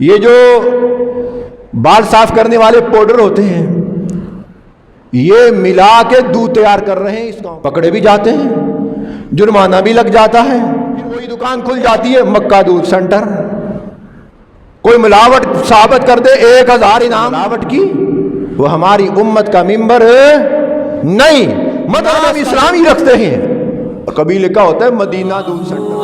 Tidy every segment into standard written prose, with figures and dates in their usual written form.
یہ جو بال صاف کرنے والے پاؤڈر ہوتے ہیں یہ ملا کے دودھ تیار کر رہے ہیں، اس کا پکڑے بھی جاتے ہیں، جرمانہ بھی لگ جاتا ہے، پھر وہی دکان کھل جاتی ہے مکہ دودھ سینٹر، کوئی ملاوٹ ثابت کر دے 1000 انعام ملاوٹ کی، وہ ہماری امت کا ممبر نہیں، مدارس اسلامی رکھتے ہیں، کبھی لکھا ہوتا ہے مدینہ دودھ سینٹر۔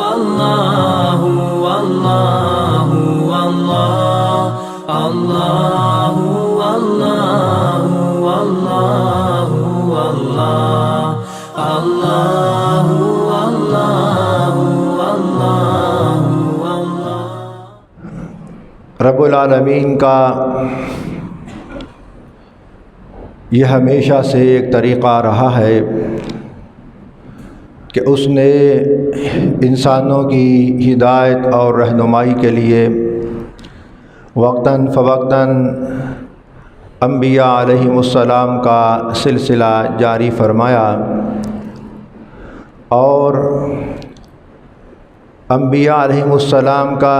رب العالمین کا یہ ہمیشہ سے ایک طریقہ رہا ہے کہ اس نے انسانوں کی ہدایت اور رہنمائی کے لیے وقتاً فوقتاً انبیاء علیہم السلام کا سلسلہ جاری فرمایا، اور انبیاء علیہم السلام کا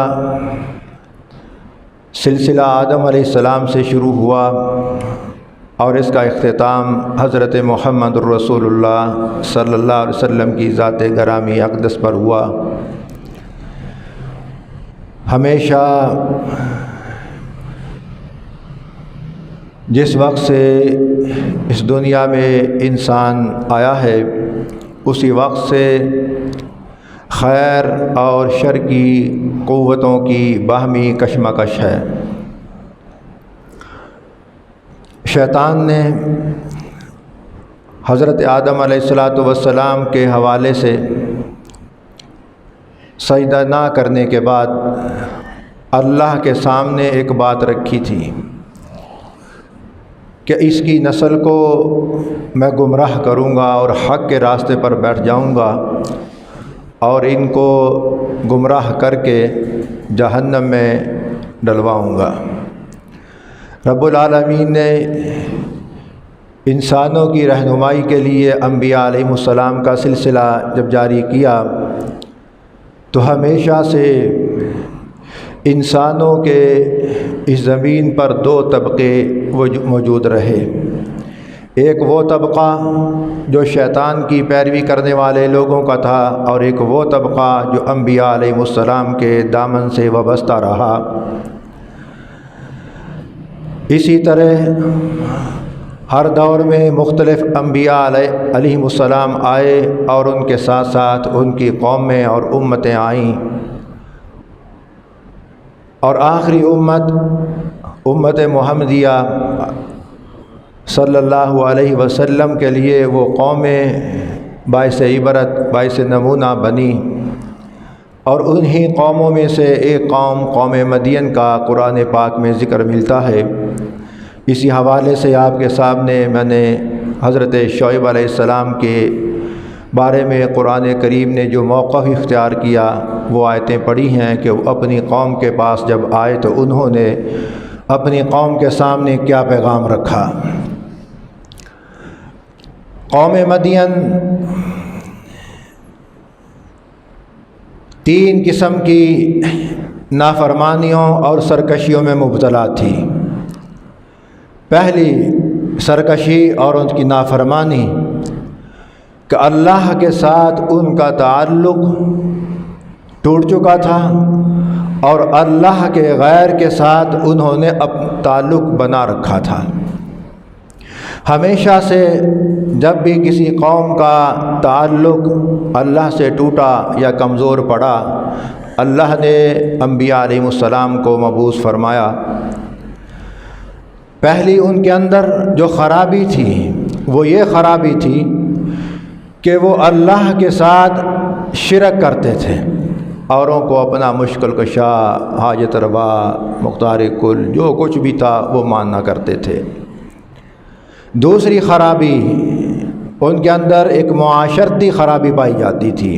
سلسلہ آدم علیہ السلام سے شروع ہوا اور اس کا اختتام حضرت محمد الرسول اللہ صلی اللہ علیہ وسلم کی ذات گرامی اقدس پر ہوا۔ ہمیشہ جس وقت سے اس دنیا میں انسان آیا ہے اسی وقت سے خیر اور شر کی قوتوں کی باہمی کشمکش ہے۔ شیطان نے حضرت آدم علیہ السلام کے حوالے سے سجدہ نہ کرنے کے بعد اللہ کے سامنے ایک بات رکھی تھی کہ اس کی نسل کو میں گمراہ کروں گا اور حق کے راستے پر بیٹھ جاؤں گا اور ان کو گمراہ کر کے جہنم میں ڈلواؤں گا۔ رب العالمین نے انسانوں کی رہنمائی کے لیے انبیاء علیہ السلام کا سلسلہ جب جاری کیا تو ہمیشہ سے انسانوں کے اس زمین پر 2 طبقے موجود رہے، ایک وہ طبقہ جو شیطان کی پیروی کرنے والے لوگوں کا تھا اور ایک وہ طبقہ جو انبیاء علیہ السلام کے دامن سے وابستہ رہا۔ اسی طرح ہر دور میں مختلف انبیاء علیہ السلام آئے اور ان کے ساتھ ساتھ ان کی قومیں اور امتیں آئیں، اور آخری امت محمدیہ صلی اللہ علیہ وسلم کے لیے وہ قومیں باعث عبرت باعث نمونہ بنی، اور انہی قوموں میں سے ایک قوم مدین کا قرآن پاک میں ذکر ملتا ہے۔ اسی حوالے سے آپ کے سامنے میں نے حضرت شعیب علیہ السلام کے بارے میں قرآن کریم نے جو موقف اختیار کیا وہ آیتیں پڑھی ہیں کہ وہ اپنی قوم کے پاس جب آئے تو انہوں نے اپنی قوم کے سامنے کیا پیغام رکھا۔ قوم مدین 3 قسم کی نافرمانیوں اور سرکشیوں میں مبتلا تھی۔ پہلی سرکشی اور ان کی نافرمانی کہ اللہ کے ساتھ ان کا تعلق ٹوٹ چکا تھا اور اللہ کے غیر کے ساتھ انہوں نے تعلق بنا رکھا تھا۔ ہمیشہ سے جب بھی کسی قوم کا تعلق اللہ سے ٹوٹا یا کمزور پڑا اللہ نے انبیاء علیہ السلام کو مبعوث فرمایا۔ پہلی ان کے اندر جو خرابی تھی وہ یہ خرابی تھی کہ وہ اللہ کے ساتھ شرک کرتے تھے، اوروں کو اپنا مشکل کشا، حاجت روا، مختار کل جو کچھ بھی تھا وہ ماننا کرتے تھے۔ دوسری خرابی ان کے اندر ایک معاشرتی خرابی پائی جاتی تھی۔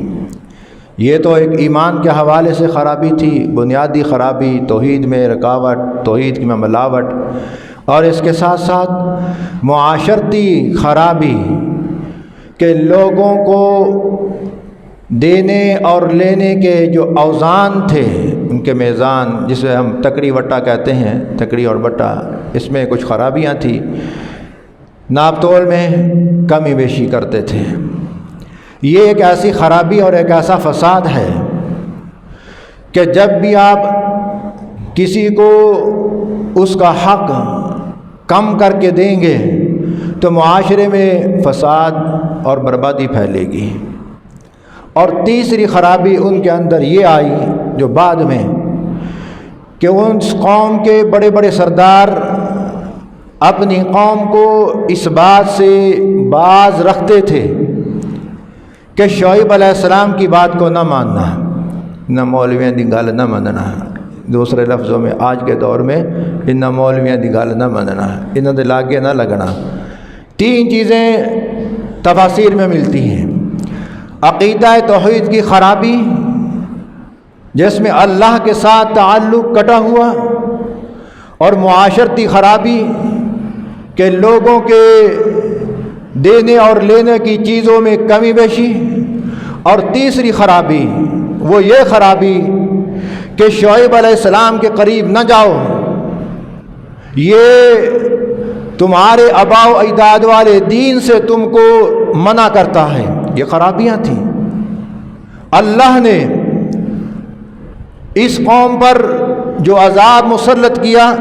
یہ تو ایک ایمان کے حوالے سے خرابی تھی، بنیادی خرابی، توحید میں رکاوٹ، توحید میں ملاوٹ، اور اس کے ساتھ ساتھ معاشرتی خرابی کہ لوگوں کو دینے اور لینے کے جو اوزان تھے ان کے میزان جسے ہم تکڑی وٹا کہتے ہیں، تکڑی اور بٹا، اس میں کچھ خرابیاں تھیں، ناپ تول میں کمی بیشی کرتے تھے۔ یہ ایک ایسی خرابی اور ایک ایسا فساد ہے کہ جب بھی آپ کسی کو اس کا حق کم کر کے دیں گے تو معاشرے میں فساد اور بربادی پھیلے گی۔ اور تیسری خرابی ان کے اندر یہ آئی جو بعد میں، کہ اس قوم کے بڑے بڑے سردار اپنی قوم کو اس بات سے باز رکھتے تھے کہ شعیب علیہ السلام کی بات کو نہ ماننا، نہ مولویاں دی گل نہ مننا، دوسرے لفظوں میں آج کے دور میں ان مولویاں دی گل نہ مننا، انہاں دے لاگے نہ لگنا۔ تین چیزیں تفاسیر میں ملتی ہیں: عقیدہ توحید کی خرابی جس میں اللہ کے ساتھ تعلق کٹا ہوا، اور معاشرتی خرابی کہ لوگوں کے دینے اور لینے کی چیزوں میں کمی بیشی، اور تیسری خرابی وہ یہ خرابی کہ شعیب علیہ السلام کے قریب نہ جاؤ، یہ تمہارے آباء و اجداد والے دین سے تم کو منع کرتا ہے۔ یہ خرابیاں تھیں۔ اللہ نے اس قوم پر جو عذاب مسلط کیا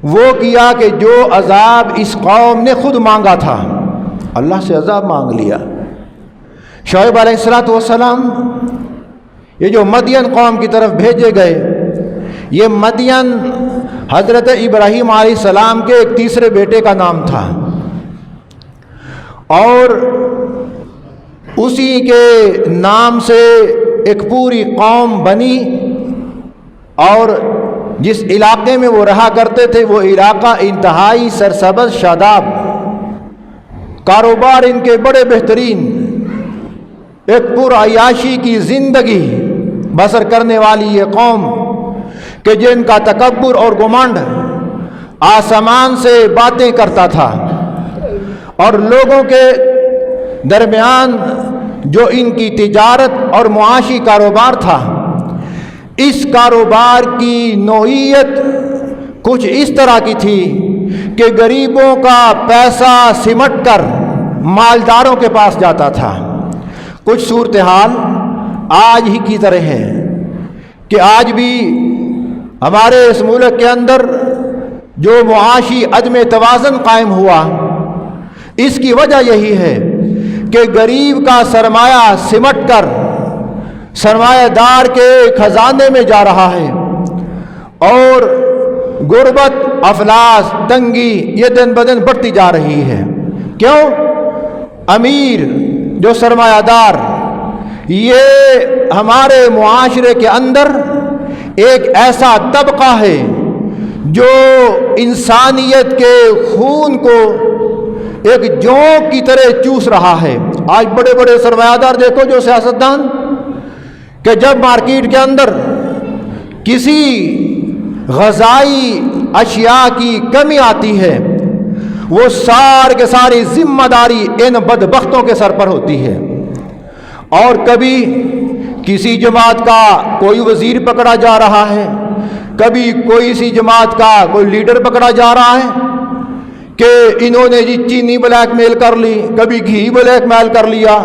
وہ کیا کہ جو عذاب اس قوم نے خود مانگا تھا، اللہ سے عذاب مانگ لیا۔ شعیب علیہ السلام یہ جو مدین قوم کی طرف بھیجے گئے، یہ مدین حضرت ابراہیم علیہ السلام کے ایک تیسرے بیٹے کا نام تھا، اور اسی کے نام سے ایک پوری قوم بنی، اور جس علاقے میں وہ رہا کرتے تھے وہ علاقہ انتہائی سرسبز شاداب، کاروبار ان کے بڑے بہترین، ایک پرعیاشی کی زندگی بسر کرنے والی یہ قوم کہ جن کا تکبر اور گمانڈ آسمان سے باتیں کرتا تھا، اور لوگوں کے درمیان جو ان کی تجارت اور معاشی کاروبار تھا، اس کاروبار کی نوعیت کچھ اس طرح کی تھی کہ غریبوں کا پیسہ سمٹ کر مالداروں کے پاس جاتا تھا۔ کچھ صورتحال آج ہی کی طرح ہے کہ آج بھی ہمارے اس ملک کے اندر جو معاشی عدم توازن قائم ہوا، اس کی وجہ یہی ہے کہ غریب کا سرمایہ سمٹ کر سرمایہ دار کے خزانے میں جا رہا ہے، اور غربت، افلاس، تنگی یہ دن بدن بڑھتی جا رہی ہے۔ کیوں؟ امیر جو سرمایہ دار، یہ ہمارے معاشرے کے اندر ایک ایسا طبقہ ہے جو انسانیت کے خون کو ایک جونک کی طرح چوس رہا ہے۔ آج بڑے بڑے سرمایہ دار دیکھو، جو سیاستدان، کہ جب مارکیٹ کے اندر کسی غذائی اشیاء کی کمی آتی ہے، وہ کی ساری ذمہ داری ان بدبختوں کے سر پر ہوتی ہے۔ اور کبھی کسی جماعت کا کوئی وزیر پکڑا جا رہا ہے، کبھی کوئی سی جماعت کا کوئی لیڈر پکڑا جا رہا ہے کہ انہوں نے جی چینی بلیک میل کر لی، کبھی گھی بلیک میل کر لیا،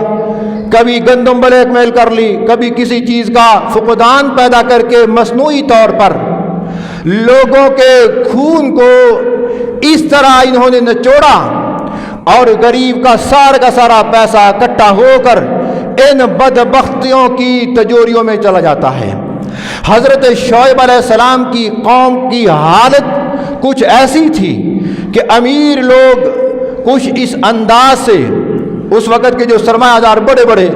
کبھی گندم بلیک میل کر لی، کبھی کسی چیز کا فقدان پیدا کر کے مصنوعی طور پر لوگوں کے خون کو اس طرح انہوں نے نچوڑا، اور غریب کا سارا پیسہ اکٹھا ہو کر ان بدبختیوں کی تجوریوں میں چلا جاتا ہے۔ حضرت شعیب علیہ السلام کی قوم کی حالت کچھ ایسی تھی کہ امیر لوگ کچھ اس انداز سے، اس وقت کے جو سرمایہ دار بڑے بڑے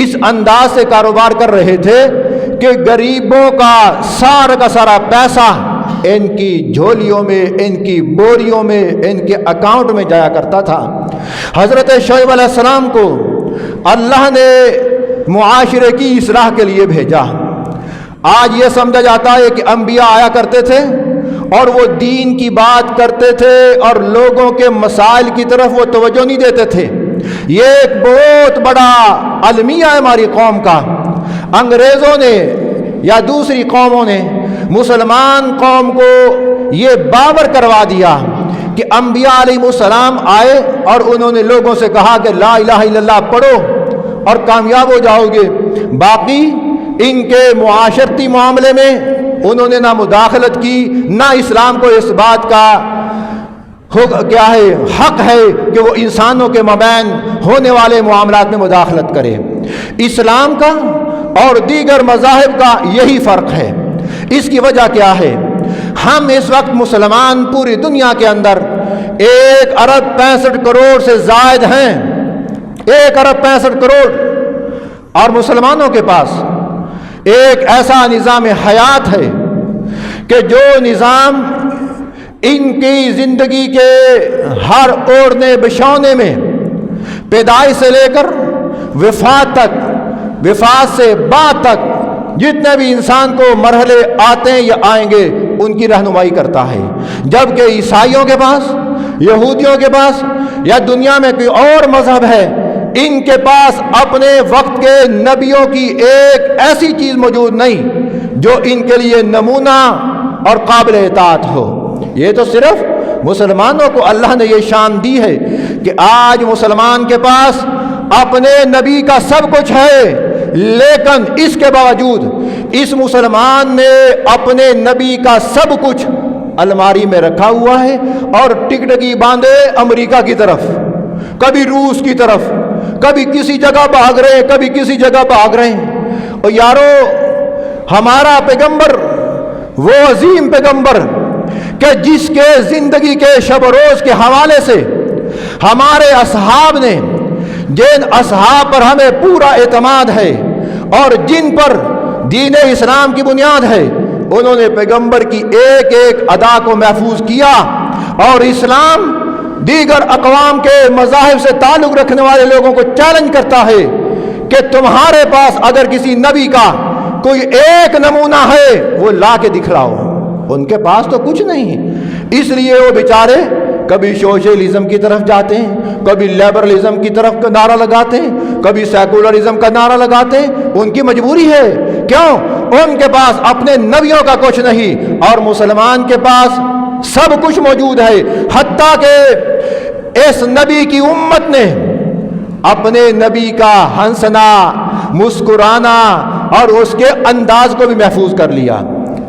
اس انداز سے کاروبار کر رہے تھے کہ غریبوں کا سارا پیسہ ان کی جھولیوں میں، ان کی بوریوں میں، ان کے اکاؤنٹ میں جایا کرتا تھا۔ حضرت شعیب علیہ السلام کو اللہ نے معاشرے کی اصلاح کے لیے بھیجا۔ آج یہ سمجھا جاتا ہے کہ انبیاء آیا کرتے تھے اور وہ دین کی بات کرتے تھے اور لوگوں کے مسائل کی طرف وہ توجہ نہیں دیتے تھے۔ یہ ایک بہت بڑا المیہ ہے ہماری قوم کا۔ انگریزوں نے یا دوسری قوموں نے مسلمان قوم کو یہ باور کروا دیا کہ انبیاء علیہ السلام آئے اور انہوں نے لوگوں سے کہا کہ لا الہ الا اللہ پڑھو اور کامیاب ہو جاؤ گے، باقی ان کے معاشرتی معاملے میں انہوں نے نہ مداخلت کی، نہ اسلام کو اس بات کا کیا ہے حق ہے کہ وہ انسانوں کے مابین ہونے والے معاملات میں مداخلت کرے۔ اسلام کا اور دیگر مذاہب کا یہی فرق ہے۔ اس کی وجہ کیا ہے؟ ہم اس وقت مسلمان پوری دنیا کے اندر 1 ارب 65 کروڑ سے زائد ہیں، 1 ارب 65 کروڑ، اور مسلمانوں کے پاس ایک ایسا نظام حیات ہے کہ جو نظام ان کی زندگی کے ہر اوڑھنے بچھونے میں پیدائش سے لے کر وفات تک، وفات سے بعد تک جتنے بھی انسان کو مرحلے آتے ہیں یا آئیں گے ان کی رہنمائی کرتا ہے، جبکہ عیسائیوں کے پاس، یہودیوں کے پاس یا دنیا میں کوئی اور مذہب ہے، ان کے پاس اپنے وقت کے نبیوں کی ایک ایسی چیز موجود نہیں جو ان کے لیے نمونہ اور قابل اطاعت ہو۔ یہ تو صرف مسلمانوں کو اللہ نے یہ شان دی ہے کہ آج مسلمان کے پاس اپنے نبی کا سب کچھ ہے، لیکن اس کے باوجود اس مسلمان نے اپنے نبی کا سب کچھ الماری میں رکھا ہوا ہے اور ٹکٹکی باندھے امریکہ کی طرف، کبھی روس کی طرف، کبھی کسی جگہ بھاگ رہے ہیں، کبھی کسی جگہ بھاگ رہے ہیں۔ اور یارو، ہمارا پیغمبر وہ عظیم پیغمبر کہ جس کے زندگی کے شب و روز کے حوالے سے ہمارے اصحاب نے، جن اصحاب پر ہمیں پورا اعتماد ہے اور جن پر دین اسلام کی بنیاد ہے، انہوں نے پیغمبر کی ایک ایک ادا کو محفوظ کیا، اور اسلام دیگر اقوام کے مذاہب سے تعلق رکھنے والے لوگوں کو چیلنج کرتا ہے کہ تمہارے پاس اگر کسی نبی کا کوئی ایک نمونہ ہے وہ لا کے دکھلاؤ۔ ان کے پاس تو کچھ نہیں، اس لیے وہ بیچارے کبھی سوشلزم کی طرف جاتے ہیں، کبھی لیبرلزم کی طرف کا نعرہ لگاتے ہیں، کبھی سیکولرزم کا نعرہ لگاتے ہیں۔ ان کی مجبوری ہے، کیوں؟ ان کے پاس اپنے نبیوں کا کچھ نہیں، اور مسلمان کے پاس سب کچھ موجود ہے، حتیٰ کہ اس نبی کی امت نے اپنے نبی کا ہنسنا، مسکرانا اور اس کے انداز کو بھی محفوظ کر لیا۔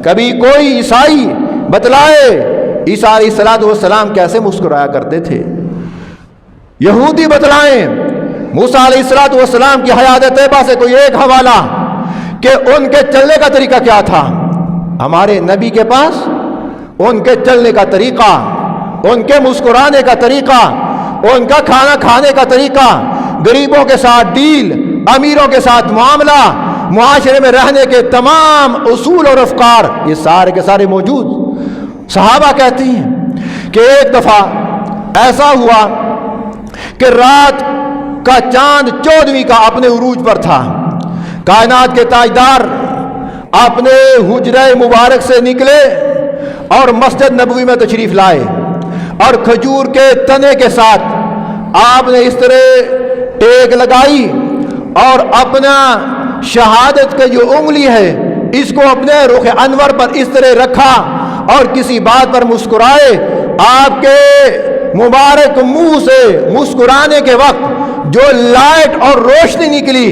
کبھی کوئی عیسائی بتلائے عیسیٰ علیہ السلام کیسے مسکرایا کرتے تھے، یہودی بتلائیں موسیٰ علیہ السلام کی حیات طیبہ سے کوئی ایک حوالہ کہ ان کے چلنے کا طریقہ کیا تھا۔ ہمارے نبی کے پاس ان کے چلنے کا طریقہ، ان کے مسکرانے کا طریقہ، ان کا کھانا کھانے کا طریقہ، غریبوں کے ساتھ ڈیل، امیروں کے ساتھ معاملہ، معاشرے میں رہنے کے تمام اصول اور افکار، یہ سارے کے سارے موجود۔ صحابہ کہتے ہیں کہ ایک دفعہ ایسا ہوا کہ رات کا چاند 14ویں کا اپنے عروج پر تھا، کائنات کے تاجدار اپنے حجرہ مبارک سے نکلے اور مسجد نبوی میں تشریف لائے، اور کھجور کے تنے کے ساتھ آپ نے اس طرح ٹیک لگائی اور اپنا شہادت کا جو انگلی ہے اس کو اپنے رخ انور پر اس طرح رکھا اور کسی بات پر مسکرائے۔ آپ کے مبارک منہ سے مسکرانے کے وقت جو لائٹ اور روشنی نکلی،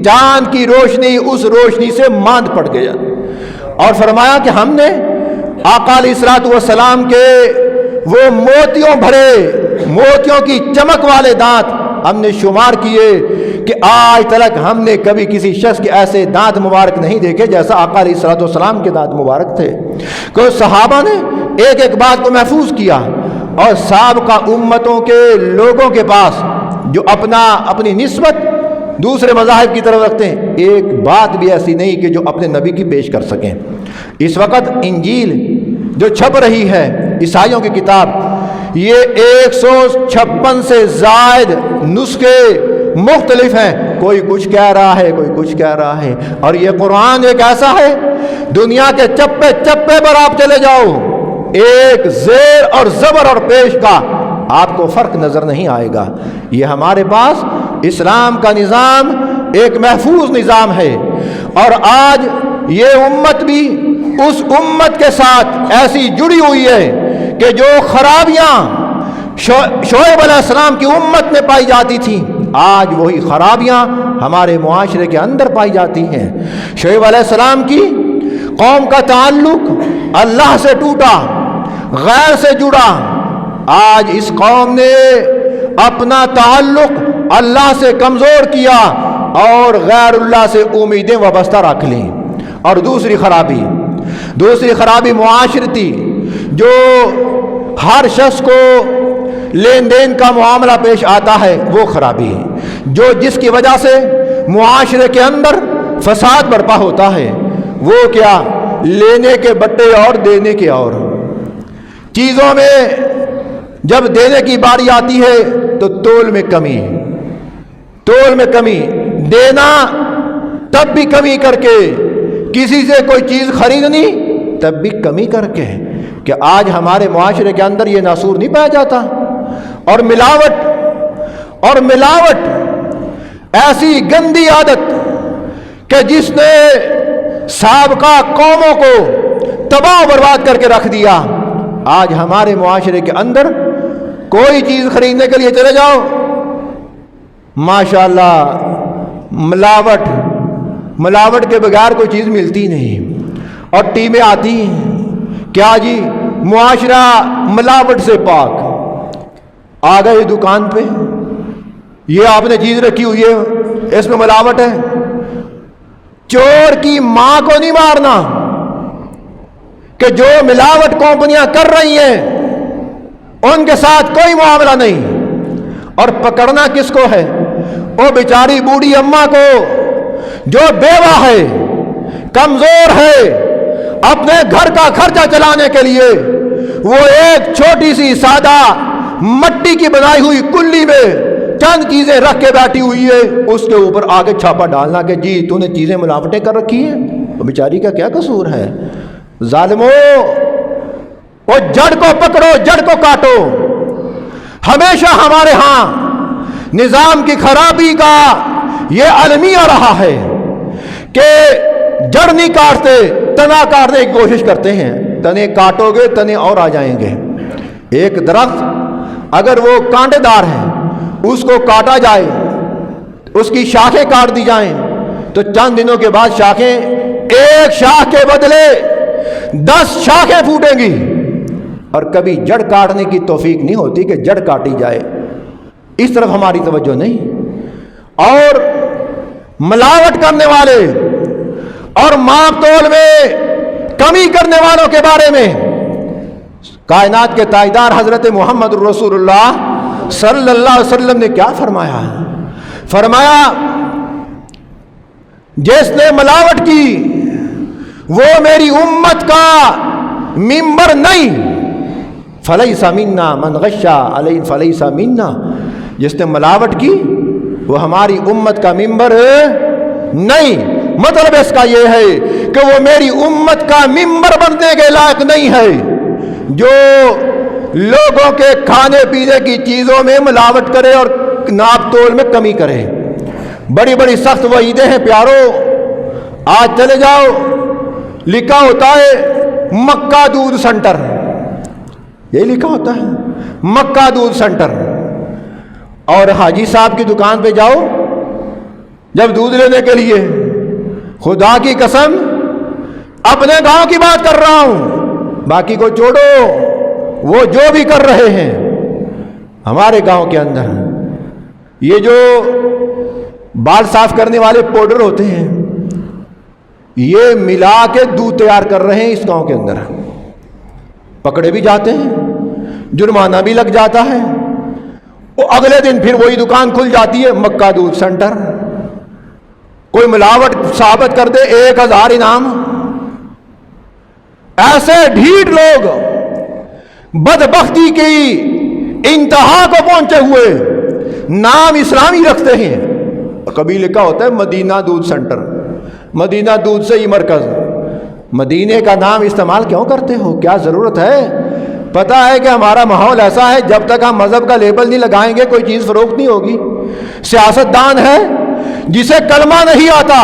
چاند کی روشنی اس روشنی سے ماند پڑ گیا، اور فرمایا کہ ہم نے آقا علیہ السلام کے وہ موتیوں بھرے، موتیوں کی چمک والے دانت ہم نے شمار کیے کہ آج تک ہم نے کبھی کسی شخص کے ایسے دانت مبارک نہیں دیکھے جیسا آقا علیہ السلام کے دانت مبارک تھے۔ کہ صحابہ نے ایک ایک بات کو محفوظ کیا، اور سابقہ امتوں کے لوگوں کے پاس جو اپنی نسبت دوسرے مذاہب کی طرف رکھتے ہیں، ایک بات بھی ایسی نہیں کہ جو اپنے نبی کی پیش کر سکیں۔ اس وقت انجیل جو چھپ رہی ہے، عیسائیوں کی کتاب، یہ 156 سے زائد نسخے مختلف ہیں، کوئی کچھ کہہ رہا ہے، کوئی کچھ کہہ رہا ہے، اور یہ قرآن ایک ایسا ہے، دنیا کے چپے چپے پر آپ چلے جاؤ، ایک زیر اور زبر اور پیش کا آپ کو فرق نظر نہیں آئے گا۔ یہ ہمارے پاس اسلام کا نظام ایک محفوظ نظام ہے، اور آج یہ امت بھی اس امت کے ساتھ ایسی جڑی ہوئی ہے کہ جو خرابیاں شعیب علیہ السلام کی امت میں پائی جاتی تھیں، آج وہی خرابیاں ہمارے معاشرے کے اندر پائی جاتی ہیں۔ شعیب علیہ السلام کی قوم کا تعلق اللہ سے ٹوٹا، غیر سے جڑا۔ آج اس قوم نے اپنا تعلق اللہ سے کمزور کیا اور غیر اللہ سے امیدیں وابستہ رکھ لیں۔ اور دوسری خرابی معاشرتی جو ہر شخص کو لین دین کا معاملہ پیش آتا ہے، وہ خرابی ہے جس کی وجہ سے معاشرے کے اندر فساد برپا ہوتا ہے۔ وہ کیا؟ لینے کے بٹے اور دینے کے اور۔ چیزوں میں جب دینے کی باری آتی ہے تو تول میں کمی، دینا تب بھی کمی کر کے، کسی سے کوئی چیز خریدنی تب بھی کمی کر کے۔ کہ آج ہمارے معاشرے کے اندر یہ ناسور نہیں پایا جاتا؟ اور ملاوٹ ایسی گندی عادت کہ جس نے سابقہ قوموں کو تباہ و برباد کر کے رکھ دیا۔ آج ہمارے معاشرے کے اندر کوئی چیز خریدنے کے لیے چلے جاؤ، ماشاءاللہ ملاوٹ کے بغیر کوئی چیز ملتی نہیں۔ اور ٹیمیں آتی ہیں، کیا جی معاشرہ ملاوٹ سے پاک۔ آ گئے دکان پہ، یہ آپ نے چیز رکھی ہوئی ہے، اس میں ملاوٹ ہے۔ چور کی ماں کو نہیں مارنا کہ جو ملاوٹ کمپنیاں کر رہی ہیں ان کے ساتھ کوئی معاملہ نہیں۔ اور پکڑنا کس کو ہے؟ وہ بیچاری بوڑھی اماں کو جو بیوہ ہے، کمزور ہے، اپنے گھر کا خرچہ چلانے کے لیے وہ ایک چھوٹی سی سادہ مٹی کی بنائی ہوئی کلی میں چند چیزیں رکھ کے بیٹھی ہوئی ہے، اس کے اوپر آگے چھاپا ڈالنا کہ جی تو نے چیزیں ملاوٹیں کر رکھی ہیں۔ وہ بیچاری کا کیا قصور ہے؟ ظالمو، وہ جڑ کو پکڑو، جڑ کو کاٹو۔ ہمیشہ ہمارے ہاں نظام کی خرابی کا یہ المیہ رہا ہے کہ جڑ نہیں کاٹتے، تنا کاٹنے کی کوشش کرتے ہیں۔ تنے کاٹو گے تنے اور آ جائیں گے۔ ایک درخت اگر وہ کانٹے دار ہے، اس کو کاٹا جائے، اس کی شاخیں کاٹ دی جائیں تو چند دنوں کے بعد شاخیں، ایک شاخ کے بدلے 10 شاخیں پھوٹیں گی۔ اور کبھی جڑ کاٹنے کی توفیق نہیں ہوتی کہ جڑ کاٹی جائے، اس طرف ہماری توجہ نہیں۔ اور ملاوٹ کرنے والے اور ماپ تول میں کمی کرنے والوں کے بارے میں کائنات کے تاجدار حضرت محمد رسول اللہ صلی اللہ علیہ وسلم نے کیا فرمایا؟ فرمایا جس نے ملاوٹ کی وہ میری امت کا ممبر نہیں، فلیس منا من غشا علی فلیس منا۔ جس نے ملاوٹ کی وہ ہماری امت کا ممبر نہیں۔ مطلب اس کا یہ ہے کہ وہ میری امت کا ممبر بننے کے لائق نہیں ہے جو لوگوں کے کھانے پینے کی چیزوں میں ملاوٹ کرے اور ناپ تول میں کمی کرے۔ بڑی بڑی سخت وعیدیں ہیں پیارو۔ آج چلے جاؤ، لکھا ہوتا ہے مکہ دودھ سینٹر، یہی لکھا ہوتا ہے مکہ دودھ سینٹر۔ اور حاجی صاحب کی دکان پہ جاؤ، جب دودھ لینے کے لیے، خدا کی قسم اپنے گاؤں کی بات کر رہا ہوں، باقی کو چھوڑو، وہ جو بھی کر رہے ہیں ہمارے گاؤں کے اندر، یہ جو بال صاف کرنے والے پاؤڈر ہوتے ہیں، یہ ملا کے دودھ تیار کر رہے ہیں اس گاؤں کے اندر۔ پکڑے بھی جاتے ہیں، جرمانہ بھی لگ جاتا ہے، وہ اگلے دن پھر وہی دکان کھل جاتی ہے مکہ دودھ سینٹر۔ کوئی ملاوٹ ثابت کر دے 1000 انعام۔ ایسے ڈھیٹ لوگ بدبختی کی انتہا کو پہنچے ہوئے نام اسلامی رکھتے ہیں، کبھی لکھا ہوتا ہے مدینہ دودھ سینٹر، مدینہ دودھ سے ہی مرکز۔ مدینے کا نام استعمال کیوں کرتے ہو؟ کیا ضرورت ہے؟ پتہ ہے کہ ہمارا ماحول ایسا ہے، جب تک ہم مذہب کا لیبل نہیں لگائیں گے کوئی چیز فروخت نہیں ہوگی۔ سیاست دان ہے جسے کلمہ نہیں آتا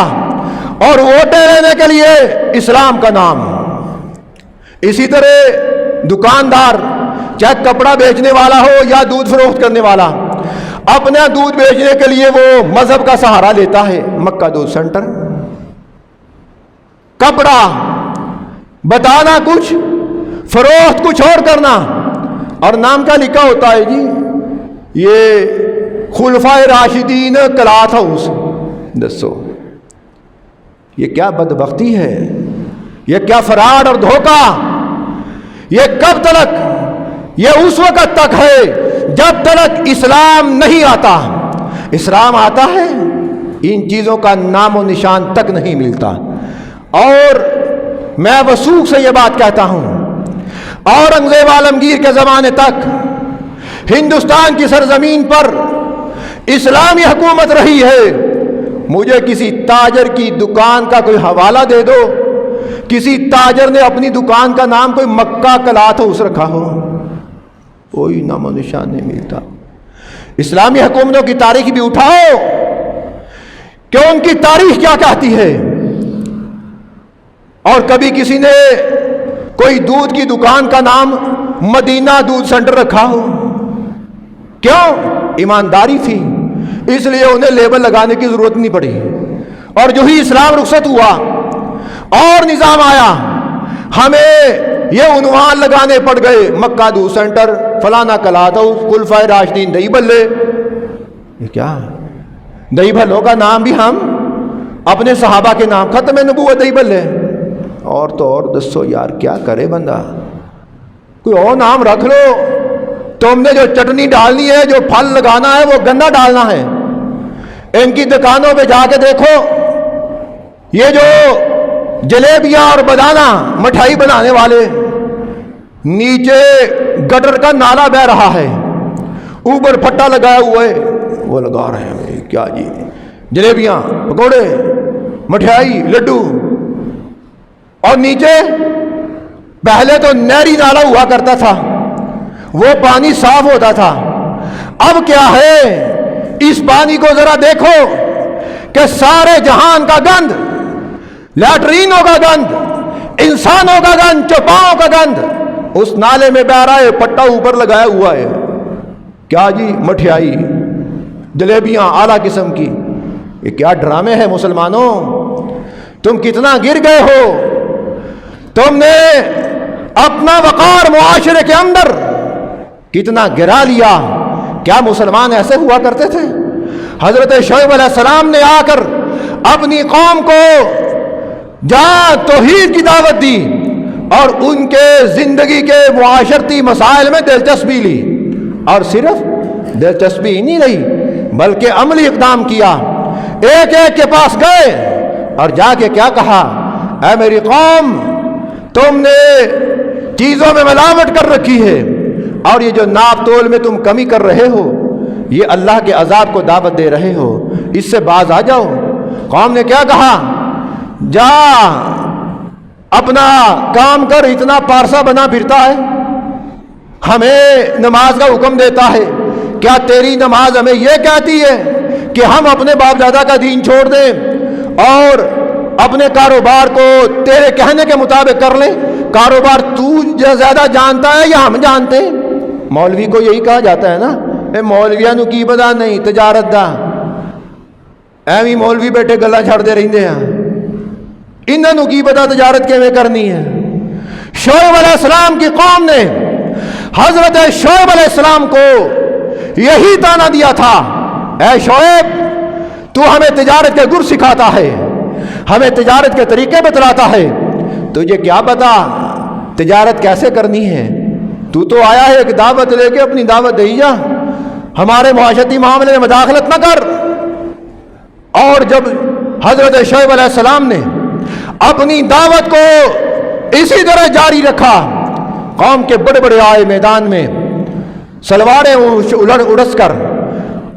اور ووٹیں لینے کے لیے اسلام کا نام۔ اسی طرح دکاندار چاہے کپڑا بیچنے والا ہو یا دودھ فروخت کرنے والا، اپنا دودھ بیچنے کے لیے وہ مذہب کا سہارا لیتا ہے، مکہ دودھ سینٹر۔ کپڑا بتانا کچھ، فروخت کچھ اور کرنا، اور نام کا لکھا ہوتا ہے جی یہ خلفائے راشدین کلاتھ ہاؤس۔ دسو یہ کیا بدبختی ہے، یہ کیا فراڈ اور دھوکہ، یہ کب تک؟ یہ اس وقت تک ہے جب تک اسلام نہیں آتا۔ اسلام آتا ہے ان چیزوں کا نام و نشان تک نہیں ملتا۔ اور میں وثوق سے یہ بات کہتا ہوں، اورنگزیب عالمگیر کے زمانے تک ہندوستان کی سرزمین پر اسلامی حکومت رہی ہے۔ مجھے کسی تاجر کی دکان کا کوئی حوالہ دے دو، کسی تاجر نے اپنی دکان کا نام کوئی مکہ کلاتھ ہاؤس رکھا ہو، کوئی نام و نشان نہیں ملتا۔ اسلامی حکومتوں کی تاریخ بھی اٹھاؤ کہ ان کی تاریخ کیا کہتی ہے۔ اور کبھی کسی نے کوئی دودھ کی دکان کا نام مدینہ دودھ سینٹر رکھا ہو؟ کیوں؟ ایمانداری تھی، اس لیے انہیں لیبل لگانے کی ضرورت نہیں پڑی۔ اور جو ہی اسلام رخصت ہوا اور نظام آیا، ہمیں یہ عنوان لگانے پڑ گئے، مکہ دودھ سینٹر، فلانا کلاتھ ہاؤس، خلفائے راشدین دہی بھلے۔ یہ کیا دہی بھلوں کا نام بھی ہم اپنے صحابہ کے نام، ختم نبوت دہی بھلے۔ اور تو اور دسو یار کیا کرے بندہ، کوئی اور نام رکھ لو۔ تم نے جو چٹنی ڈالنی ہے، جو پھل لگانا ہے، وہ گنا ڈالنا ہے۔ ان کی دکانوں پہ جا کے دیکھو، یہ جو جلیبیاں اور بنانا مٹھائی بنانے والے، نیچے گٹر کا نالا بہ رہا ہے، اوپر پھٹا لگایا ہوا ہے، وہ لگا رہے ہیں کیا جی، جلیبیاں، پکوڑے، مٹھائی، لڈو۔ اور نیچے پہلے تو نہری نالا ہوا کرتا تھا، وہ پانی صاف ہوتا تھا۔ اب کیا ہے، اس پانی کو ذرا دیکھو کہ سارے جہان کا گند، لیٹرینوں کا گند، انسانوں کا گند، چوپاؤں کا گند اس نالے میں بہ رہا ہے، پٹا اوپر لگایا ہوا ہے۔ کیا جی، مٹھائی، جلیبیاں اعلیٰ قسم کی۔ یہ کیا ڈرامے ہیں مسلمانوں، تم کتنا گر گئے ہو۔ تم نے اپنا وقار معاشرے کے اندر کتنا گرا لیا۔ کیا مسلمان ایسے ہوا کرتے تھے؟ حضرت شعیب علیہ السلام نے آ کر اپنی قوم کو جہاں توحید کی دعوت دی اور ان کے زندگی کے معاشرتی مسائل میں دلچسپی لی، اور صرف دلچسپی ہی نہیں رہی بلکہ عملی اقدام کیا۔ ایک ایک کے پاس گئے اور جا کے کیا کہا، اے میری قوم، تم نے چیزوں میں ملاوٹ کر رکھی ہے، اور یہ جو ناپ تول میں تم کمی کر رہے ہو، یہ اللہ کے عذاب کو دعوت دے رہے ہو، اس سے باز آ جاؤ۔ قوم نے کیا کہا، جا اپنا کام کر، اتنا پارسا بنا پھرتا ہے، ہمیں نماز کا حکم دیتا ہے، کیا تیری نماز ہمیں یہ کہتی ہے کہ ہم اپنے باپ دادا کا دین چھوڑ دیں اور اپنے کاروبار کو تیرے کہنے کے مطابق کر لیں؟ کاروبار تو زیادہ جانتا ہے یا ہم جانتے ہیں؟ مولوی کو یہی کہا جاتا ہے نا، اے مولویاں نو کی پتا نہیں تجارت دا، ایویں مولوی بیٹھے گلا چھڑ دے رہندے ہیں، انہاں نو کی پتا تجارت کیویں کرنی ہے۔ شعیب علیہ السلام کی قوم نے حضرت شعیب علیہ السلام کو یہی طعنہ دیا تھا، اے شعیب، تو ہمیں تجارت کے گر سکھاتا ہے، ہمیں تجارت کے طریقے بتلاتا ہے، تجھے کیا پتا تجارت کیسے کرنی ہے؟ تو آیا ہے ایک دعوت لے کے، اپنی دعوت دے جا، ہمارے معاشرتی معاملے میں مداخلت نہ کر۔ اور جب حضرت شعیب علیہ السلام نے اپنی دعوت کو اسی طرح جاری رکھا، قوم کے بڑے بڑے آئے میدان میں، سلواریں اڑس کر،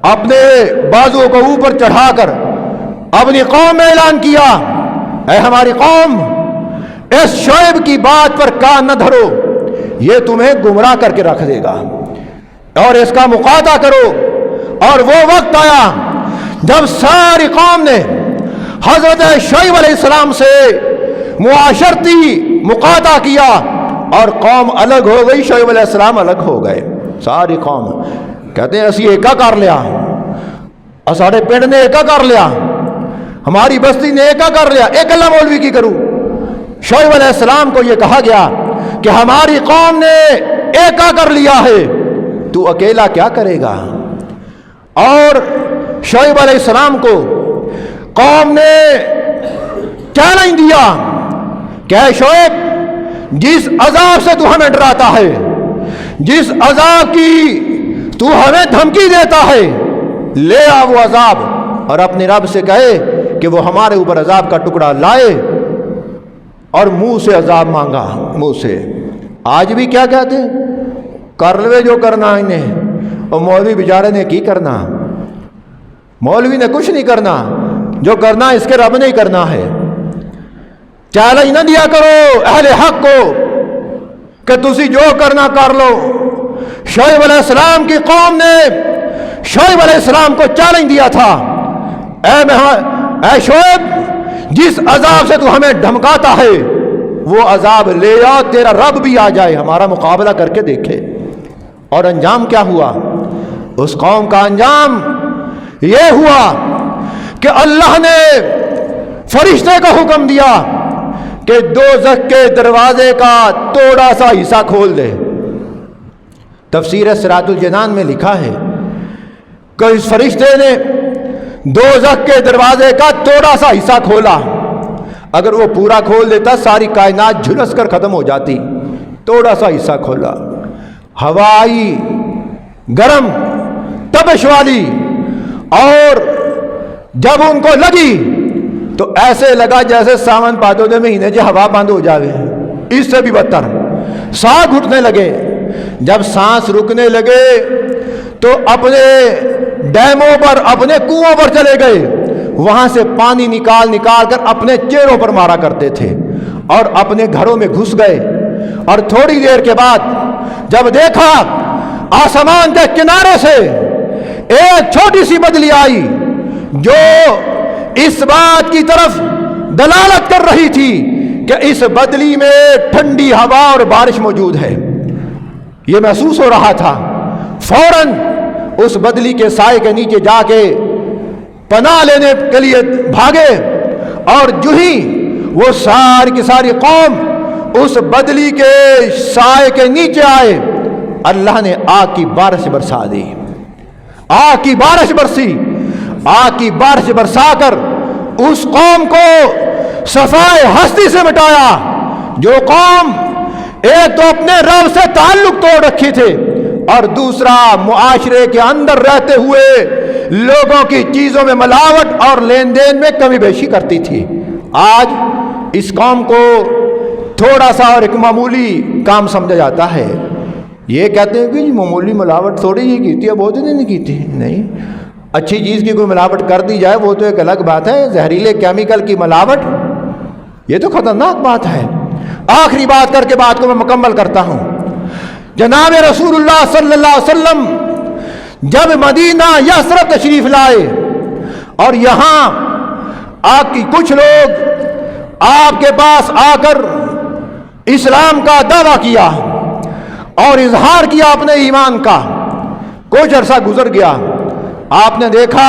اپنے بازو کو اوپر چڑھا کر اپنی قوم میں اعلان کیا، اے ہماری قوم، اس شعیب کی بات پر کان نہ دھرو، یہ تمہیں گمراہ کر کے رکھ دے گا، اور اس کا مقاطع کرو۔ اور وہ وقت آیا جب ساری قوم نے حضرت شعیب علیہ السلام سے معاشرتی مقاطع کیا اور قوم الگ ہو گئی، شعیب علیہ السلام الگ ہو گئے۔ ساری قوم کہتے ہیں اسی ایکا کر لیا، ساڑے پنڈ نے ایکا کر لیا، ہماری بستی نے ایکا کر لیا، ایک اللہ مولوی کی کروں۔ شعیب علیہ السلام کو یہ کہا گیا کہ ہماری قوم نے ایکا کر لیا ہے، تو اکیلا کیا کرے گا؟ اور شعیب علیہ السلام کو قوم نے چیلنج دیا کہ اے شعیب، جس عذاب سے تو ہمیں ڈراتا ہے، جس عذاب کی تو ہمیں دھمکی دیتا ہے، لے آ وہ عذاب، اور اپنے رب سے کہے کہ وہ ہمارے اوپر عذاب کا ٹکڑا لائے، اور منہ سے عذاب مانگا، منہ سے۔ آج بھی کیا کہتے ہیں؟ کر لوے جو کرنا انہیں، اور مولوی بیچارے نے کی کرنا؟ مولوی نے کچھ نہیں کرنا، جو کرنا اس کے رب نے ہی کرنا ہے۔ چیلنج نہ دیا کرو اہل حق کو کہ تسی جو کرنا کر لو۔ شعیب علیہ السلام کی قوم نے شعیب علیہ السلام کو چیلنج دیا تھا، اے شعیب، جس عذاب سے تو ہمیں دھمکاتا ہے وہ عذاب لے آ، تیرا رب بھی آ جائے، ہمارا مقابلہ کر کے دیکھے۔ اور انجام کیا ہوا؟ اس قوم کا انجام یہ ہوا کہ اللہ نے فرشتے کا حکم دیا کہ دوزخ کے دروازے کا تھوڑا سا حصہ کھول دے۔ تفسیر صراط الجنان میں لکھا ہے کہ اس فرشتے نے دوزخ کے دروازے کا تھوڑا سا حصہ کھولا، اگر وہ پورا کھول دیتا ساری کائنات جھلس کر ختم ہو جاتی۔ تھوڑا سا حصہ کھولا، ہوائی گرم تپش والی، اور جب ان کو لگی تو ایسے لگا جیسے ساون پادودے مہینے جو ہوا بند ہو جاوے، اس سے بھی بدتر۔ سانس گھٹنے لگے، جب سانس رکنے لگے تو اپنے ڈیموں پر، اپنے کنووں پر چلے گئے، وہاں سے پانی نکال نکال کر اپنے چہروں پر مارا کرتے تھے، اور اپنے گھروں میں گھس گئے۔ اور تھوڑی دیر کے بعد جب دیکھا آسمان کے کنارے سے ایک چھوٹی سی بدلی آئی جو اس بات کی طرف دلالت کر رہی تھی کہ اس بدلی میں ٹھنڈی ہوا اور بارش موجود ہے، یہ محسوس ہو رہا تھا۔ فوراً اس بدلی کے سائے کے نیچے جا کے پناہ لینے کے لیے بھاگے، اور جو ہی وہ ساری کی ساری قوم اس بدلی کے سائے کے نیچے آئے، اللہ نے آگ کی بارش برسا دی۔ آگ کی بارش برسی، آگ کی بارش برسا کر اس قوم کو صفائے ہستی سے مٹایا۔ جو قوم ایک تو اپنے رب سے تعلق توڑ رکھی تھے، اور دوسرا معاشرے کے اندر رہتے ہوئے لوگوں کی چیزوں میں ملاوٹ اور لین دین میں کمی بیشی کرتی تھی، آج اس قوم کو تھوڑا سا اور ایک معمولی کام سمجھا جاتا ہے۔ یہ کہتے ہیں کہ معمولی ملاوٹ تھوڑی ہی کی تھی، اب بہت نہیں کی تھی۔ نہیں، اچھی چیز کی کوئی ملاوٹ کر دی جائے وہ تو ایک الگ بات ہے، زہریلے کیمیکل کی ملاوٹ یہ تو خطرناک بات ہے۔ آخری بات کر کے بات کو میں مکمل کرتا ہوں۔ جناب رسول اللہ صلی اللہ علیہ وسلم جب مدینہ یثرب تشریف لائے، اور یہاں آپ کی کچھ لوگ آپ کے پاس آ کر اسلام کا دعویٰ کیا اور اظہار کیا اپنے ایمان کا، کچھ عرصہ گزر گیا، آپ نے دیکھا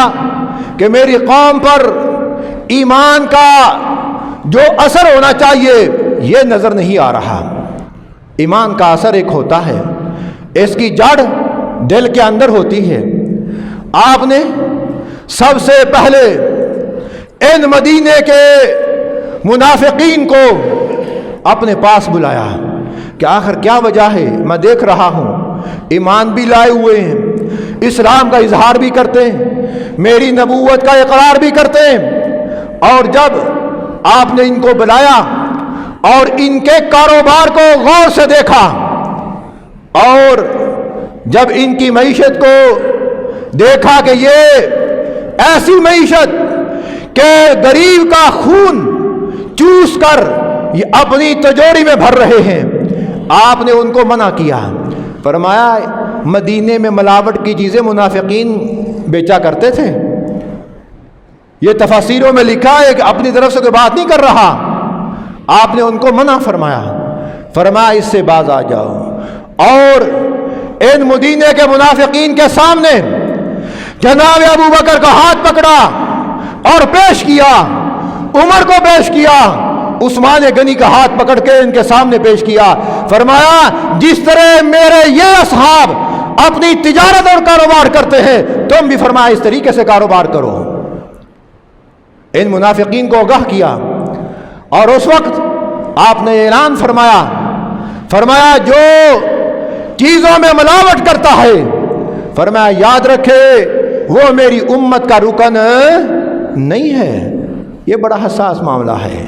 کہ میری قوم پر ایمان کا جو اثر ہونا چاہیے یہ نظر نہیں آ رہا۔ ایمان کا اثر ایک ہوتا ہے، اس کی جڑ دل کے اندر ہوتی ہے۔ آپ نے سب سے پہلے ان مدینے کے منافقین کو اپنے پاس بلایا کہ آخر کیا وجہ ہے؟ میں دیکھ رہا ہوں ایمان بھی لائے ہوئے ہیں، اسلام کا اظہار بھی کرتے ہیں، میری نبوت کا اقرار بھی کرتے ہیں، اور جب آپ نے ان کو بلایا اور ان کے کاروبار کو غور سے دیکھا، اور جب ان کی معیشت کو دیکھا کہ یہ ایسی معیشت کہ غریب کا خون چوس کر یہ اپنی تجوری میں بھر رہے ہیں، آپ نے ان کو منع کیا، فرمایا مدینے میں ملاوٹ کی چیزیں منافقین بیچا کرتے تھے، یہ تفاسیروں میں لکھا ہے کہ اپنی طرف سے کوئی بات نہیں کر رہا، آپ نے ان کو منع فرمایا، فرمایا اس سے باز آ جاؤ، اور ان مدینے کے منافقین کے سامنے جناب ابو بکر کا ہاتھ پکڑا اور پیش کیا، عمر کو پیش کیا، عثمان غنی کا ہاتھ پکڑ کے ان کے سامنے پیش کیا، فرمایا جس طرح میرے یہ اصحاب اپنی تجارت اور کاروبار کرتے ہیں تم بھی فرمایا اس طریقے سے کاروبار کرو۔ ان منافقین کو آگاہ کیا، اور اس وقت آپ نے اعلان فرمایا جو چیزوں میں ملاوٹ کرتا ہے، فرمایا یاد رکھے وہ میری امت کا رکن نہیں ہے۔ یہ بڑا حساس معاملہ ہے،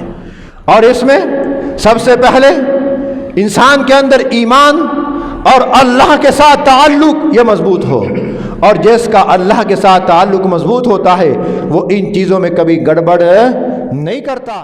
اور اس میں سب سے پہلے انسان کے اندر ایمان اور اللہ کے ساتھ تعلق یہ مضبوط ہو، اور جس کا اللہ کے ساتھ تعلق مضبوط ہوتا ہے وہ ان چیزوں میں کبھی گڑبڑ نہیں کرتا۔